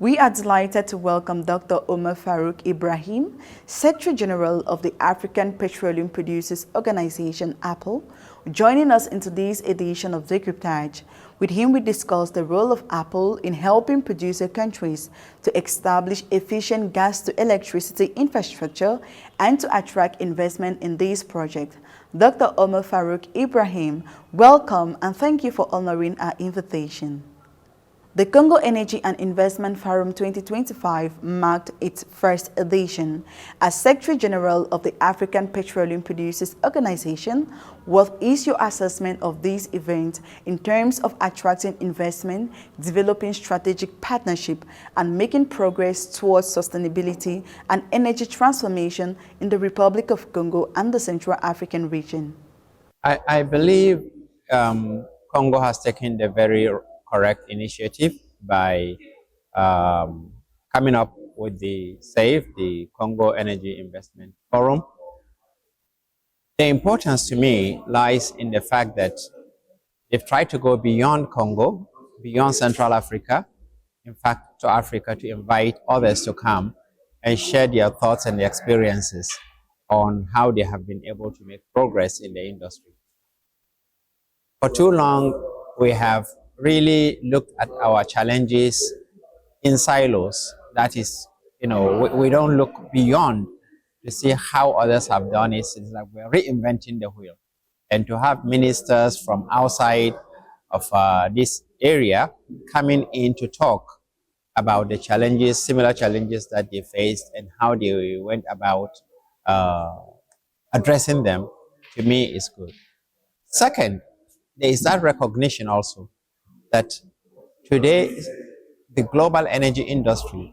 We are delighted to welcome Dr. Omar Farouk IBRAHIM, Secretary General of the African Petroleum Producers Organization, APPO, joining us in today's edition of Decryptage. With him, we discuss the role of APPO in helping producer countries to establish efficient gas-to-electricity infrastructure and to attract investment in these projects. Dr. Omar Farouk IBRAHIM, welcome and thank you for honoring our invitation. The Congo Energy and Investment Forum 2025 marked its first edition. As Secretary General of the African Petroleum Producers Organization, what is your assessment of this event in terms of attracting investment, developing strategic partnership, and making progress towards sustainability and energy transformation in the Republic of Congo and the Central African region? I believe Congo has taken the very correct initiative by coming up with the SAFE, the Congo Energy Investment Forum. The importance to me lies in the fact that they've tried to go beyond Congo, beyond Central Africa, in fact to Africa, to invite others to come and share their thoughts and their experiences on how they have been able to make progress in the industry. For too long, we have really looked at our challenges in silos. That is, we don't look beyond to see how others have done it. It's like we're reinventing the wheel. And to have ministers from outside of this area coming in to talk about the challenges, similar challenges that they faced and how they went about addressing them, to me is good. Second, there is that recognition also that today the global energy industry,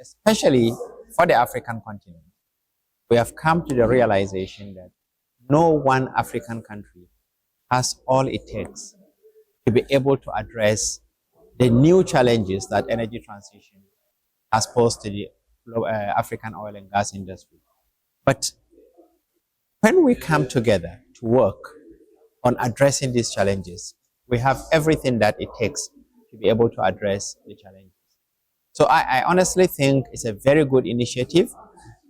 especially for the African continent, we have come to the realization that no one African country has all it takes to be able to address the new challenges that energy transition has posed to the African oil and gas industry. But when we come together to work on addressing these challenges, we have everything that it takes to be able to address the challenges. So I honestly think it's a very good initiative.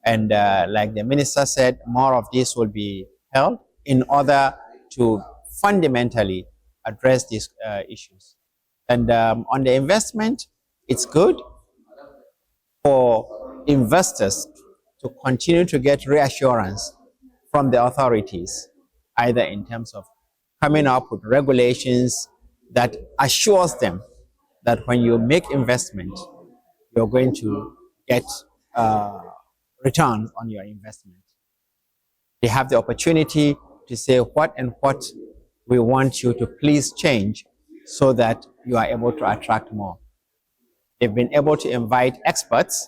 And like the minister said, more of this will be held in order to fundamentally address these issues. And on the investment, it's good for investors to continue to get reassurance from the authorities, either in terms of coming up with regulations that assures them that when you make investment, you're going to get return on your investment. They have the opportunity to say what and what we want you to please change so that you are able to attract more. They've been able to invite experts.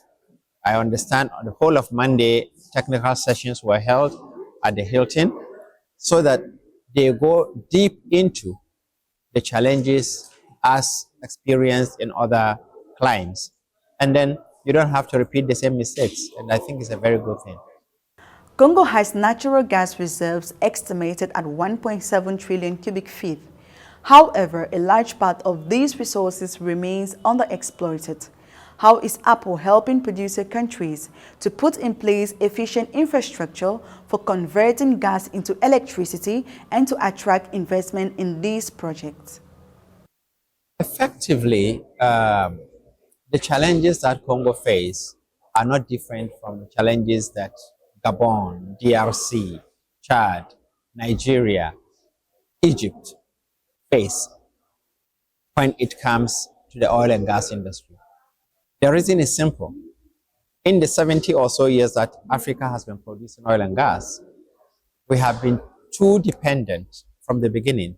I understand on the whole of Monday, technical sessions were held at the Hilton so that they go deep into the challenges as experienced in other climes. And then you don't have to repeat the same mistakes. And I think it's a very good thing. Congo has natural gas reserves estimated at 1.7 trillion cubic feet. However, a large part of these resources remains underexploited. How is APPO helping producer countries to put in place efficient infrastructure for converting gas into electricity and to attract investment in these projects? Effectively, the challenges that Congo face are not different from the challenges that Gabon, DRC, Chad, Nigeria, Egypt face when it comes to the oil and gas industry. The reason is simple. In the 70 or so years that Africa has been producing oil and gas, we have been too dependent from the beginning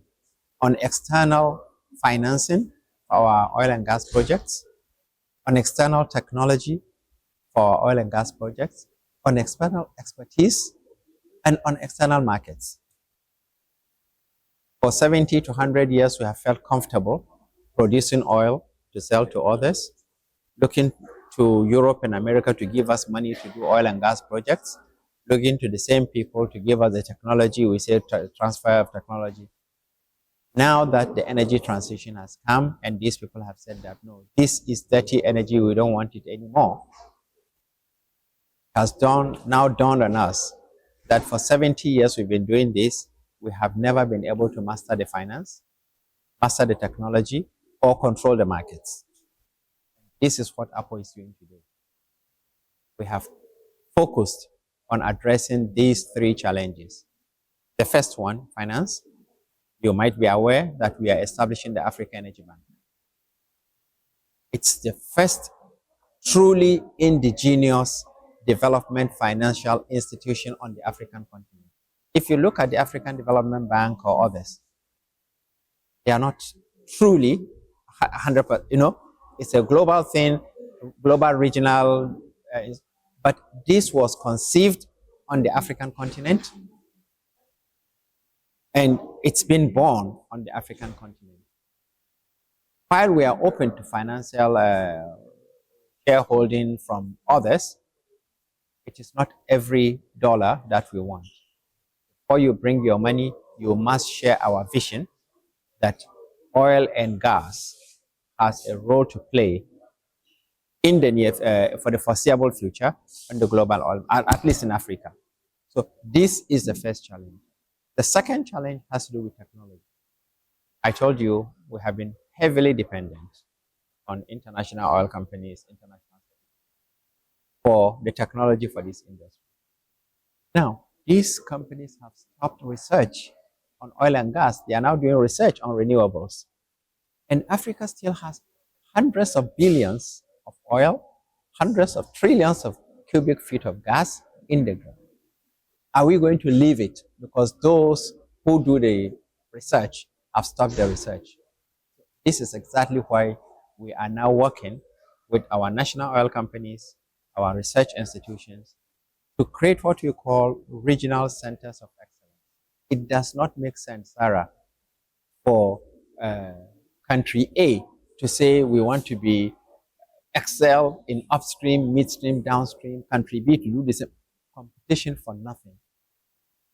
on external financing for our oil and gas projects, on external technology for oil and gas projects, on external expertise, and on external markets. For 70 to 100 years, we have felt comfortable producing oil to sell to others, looking to Europe and America to give us money to do oil and gas projects, looking to the same people to give us the technology, we say transfer of technology. Now that the energy transition has come and these people have said that, no, this is dirty energy, we don't want it anymore, it has now dawned on us that for 70 years we've been doing this, we have never been able to master the finance, master the technology, or control the markets. This is what APPO is doing today. We have focused on addressing these three challenges. The first one, finance. You might be aware that we are establishing the African Energy Bank. It's the first truly indigenous development financial institution on the African continent. If you look at the African Development Bank or others, they are not truly 100%, it's a global thing, global, regional, but this was conceived on the African continent and it's been born on the African continent. While we are open to financial shareholding from others, it is not every dollar that we want. Before you bring your money, you must share our vision that oil and gas has a role to play in the for the foreseeable future on the global oil, at least in Africa. So this is the first challenge. The second challenge has to do with technology. I told you we have been heavily dependent on international oil companies, for the technology for this industry. Now, these companies have stopped research on oil and gas. They are now doing research on renewables. And Africa still has hundreds of billions of oil, hundreds of trillions of cubic feet of gas in the ground. Are we going to leave it because those who do the research have stopped the research? This is exactly why we are now working with our national oil companies, our research institutions, to create what we call regional centers of excellence. It does not make sense, Sarah, for country A to say we want to be excel in upstream, midstream, downstream, country B to do the same. Competition for nothing.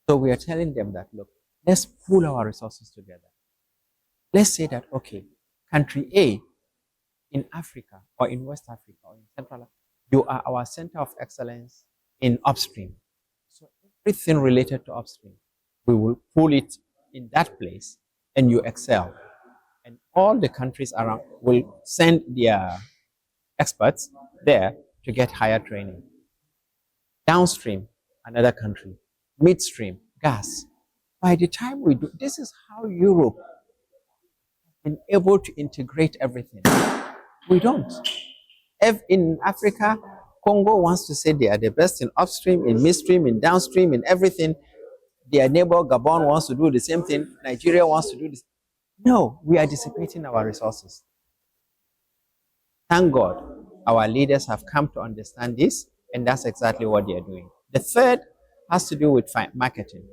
So we are telling them that, look, let's pool our resources together. Let's say that, okay, country A in Africa or in West Africa or in Central Africa, you are our center of excellence in upstream. So everything related to upstream, we will pool it in that place and you excel. And all the countries around will send their experts there to get higher training. Downstream, another country. Midstream, gas. By the time we do, this is how Europe has been able to integrate everything. We don't. In Africa, Congo wants to say they are the best in upstream, in midstream, in downstream, in everything. Their neighbor Gabon wants to do the same thing. Nigeria wants to do this. No, we are dissipating our resources. Thank God, our leaders have come to understand this, and that's exactly what they are doing. The third has to do with marketing.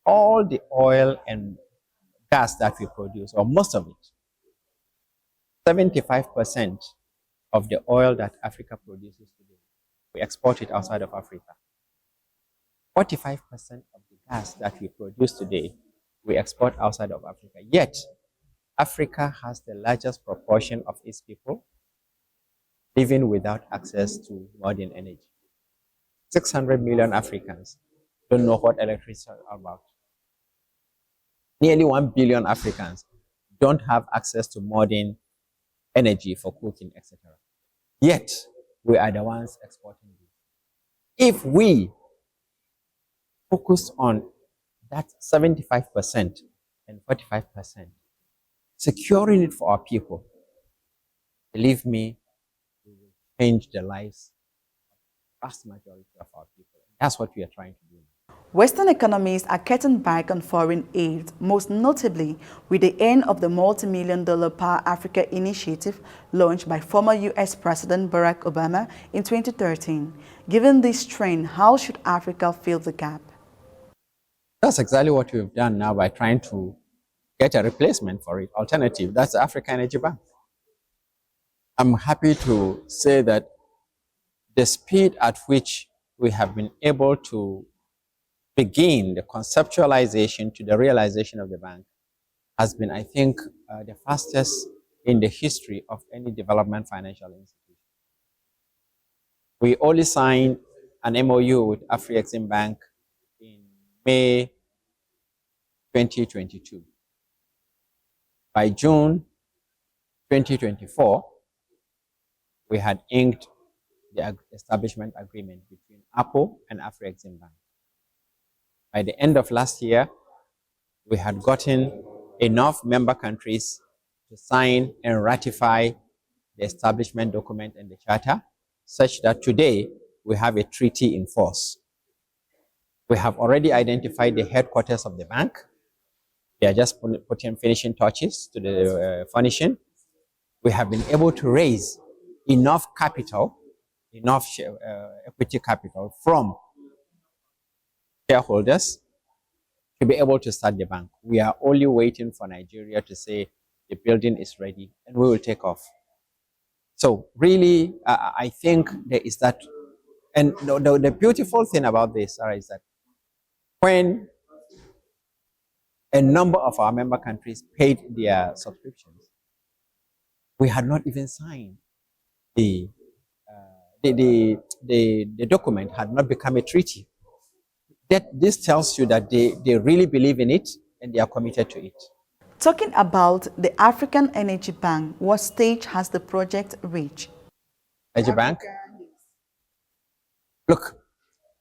All the oil and gas that we produce, or most of it, 75% of the oil that Africa produces today, we export it outside of Africa. 45% of the gas that we produce today, we export outside of Africa. Yet, Africa has the largest proportion of its people living without access to modern energy. 600 million Africans don't know what electricity is about. Nearly 1 billion Africans don't have access to modern energy for cooking, etc. Yet, we are the ones exporting this. If we focus on that 75% and 45%, securing it for our people, believe me, we will change the lives of the vast majority of our people. That's what we are trying to do. Western economies are cutting back on foreign aid, most notably with the end of the multi-million-dollar Power Africa initiative launched by former U.S. President Barack Obama in 2013. Given this trend, how should Africa fill the gap? That's exactly what we've done now by trying to get a replacement for it, alternative. That's the African Energy Bank. I'm happy to say that the speed at which we have been able to begin the conceptualization to the realization of the bank has been, I think, the fastest in the history of any development financial institution. We only signed an MOU with Afri-Exim Bank in May 2022. By June 2024, we had inked the establishment agreement between APPO and Afri-Exim Bank. By the end of last year, we had gotten enough member countries to sign and ratify the establishment document and the charter, such that today we have a treaty in force. We have already identified the headquarters of the bank. They are just putting finishing touches to the furnishing. We have been able to raise enough capital, enough equity capital from shareholders to be able to start the bank. We are only waiting for Nigeria to say the building is ready and we will take off. So really, I think there is that. And the beautiful thing about this is that when a number of our member countries paid their subscriptions, we had not even signed the document had not become a treaty. This tells you that they really believe in it and they are committed to it. Talking about the African Energy Bank, what stage has the project reached? Energy Bank? Look,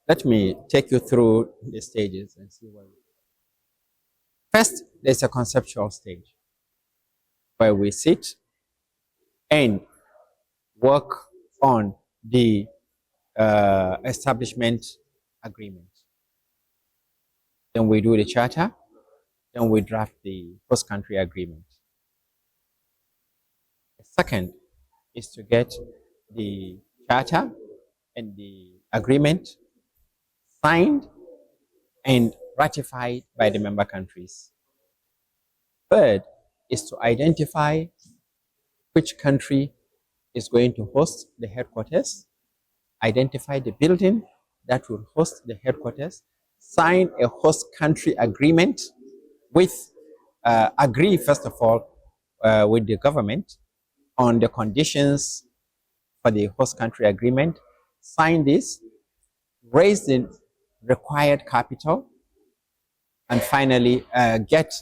let me take you through the stages and see what. First, there's a conceptual stage where we sit and work on the establishment agreement. Then we do the charter. Then we draft the host country agreement. The second is to get the charter and the agreement signed and ratified by the member countries. Third is to identify which country is going to host the headquarters, identify the building that will host the headquarters, sign a host country agreement with, agree first of all with the government on the conditions for the host country agreement, sign this, raise the required capital, and finally get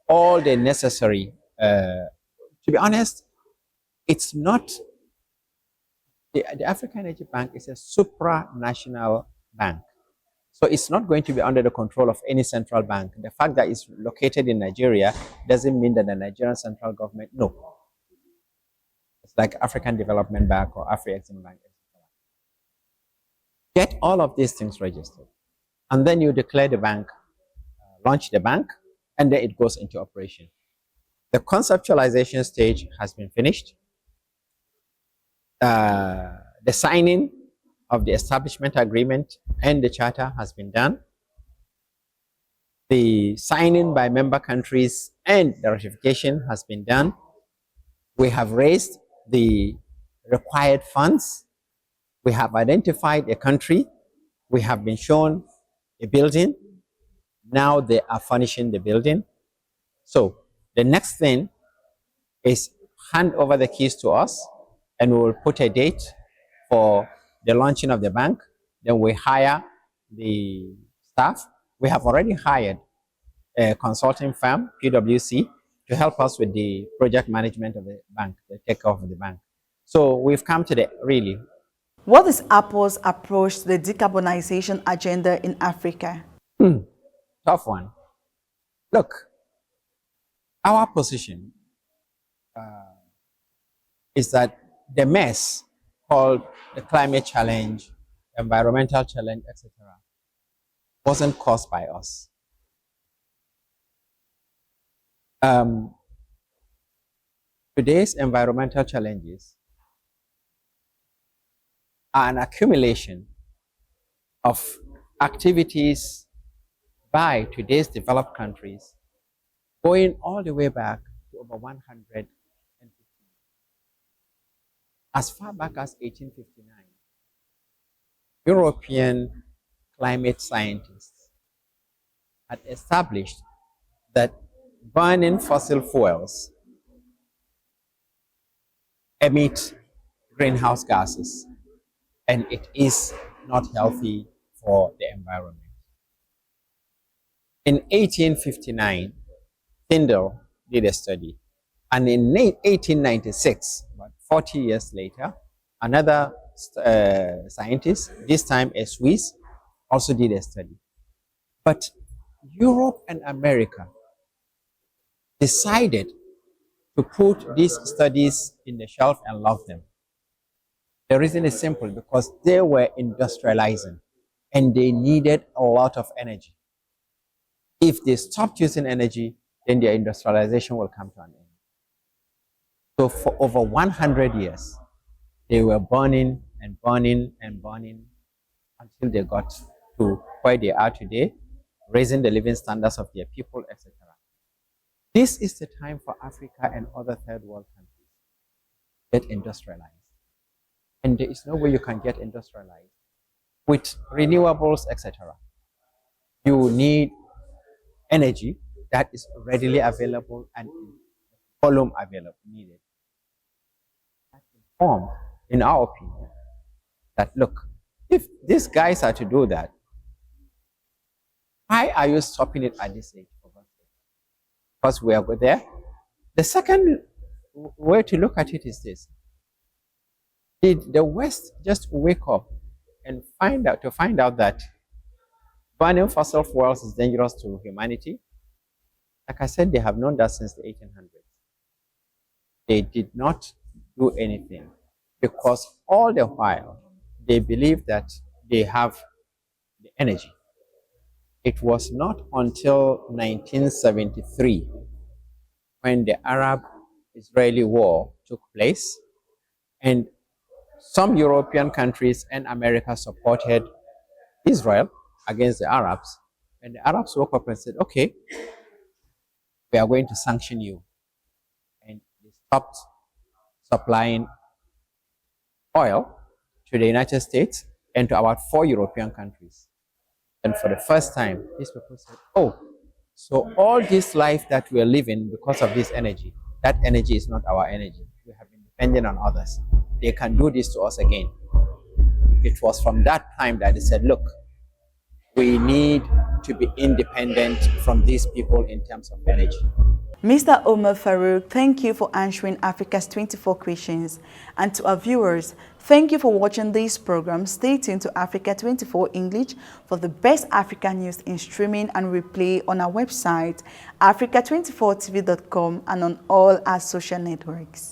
all the necessary. To be honest, it's not, the African Energy Bank is a supranational bank. So it's not going to be under the control of any central bank. The fact that it's located in Nigeria doesn't mean that the Nigerian central government, no. It's like African Development Bank or Afri-Exim Bank. Get all of these things registered. And then you declare the bank, launch the bank, and then it goes into operation. The conceptualization stage has been finished. The signing of the establishment agreement and the charter has been done. The signing by member countries and the ratification has been done. We have raised the required funds. We have identified a country. We have been shown a building. Now they are furnishing the building. So the next thing is hand over the keys to us and we will put a date for the launching of the bank. Then we hire the staff. We have already hired a consulting firm, PwC, to help us with the project management of the bank, the takeoff of the bank. So we've come to the really. What is APPO's approach to the decarbonization agenda in Africa? Tough one. Look, our position is that the mess called the climate challenge, environmental challenge, etc., wasn't caused by us. Today's environmental challenges are an accumulation of activities by today's developed countries going all the way back to over 150. As far back as 1859, European climate scientists had established that burning fossil fuels emit greenhouse gases, and it is not healthy for the environment. In 1859, Tyndall did a study, and in 1896, about 40 years later, another scientist, this time a Swiss, also did a study. But Europe and America decided to put these studies in the shelf and love them. The reason is simple, because they were industrializing and they needed a lot of energy. If they stopped using energy, then their industrialization will come to an end. So for over 100 years, they were burning and burning and burning until they got to where they are today, raising the living standards of their people, etc. This is the time for Africa and other third world countries to get industrialized. And there is no way you can get industrialized with renewables, etc. You need energy that is readily available and in volume available needed. That informed, in our opinion, that look, if these guys are to do that, why are you stopping it at this age? Because we are there. The second way to look at it is this: did the West just wake up and find out that burning fossil fuels is dangerous to humanity? Like I said, they have known that since the 1800s. They did not do anything because all the while they believed that they have the energy. It was not until 1973 when the Arab-Israeli war took place and some European countries and America supported Israel against the Arabs, and the Arabs woke up and said, okay, we are going to sanction you. And they stopped supplying oil to the United States and to about 4 European countries. And for the first time, these people said, oh, so all this life that we are living because of this energy, that energy is not our energy. We have been dependent on others. They can do this to us again. It was from that time that they said, look, we need to be independent from these people in terms of energy. Mr. Omar Farouk, thank you for answering Africa's 24 questions. And to our viewers, thank you for watching this program. Stay tuned to Africa 24 English for the best African news in streaming and replay on our website, africa24tv.com, and on all our social networks.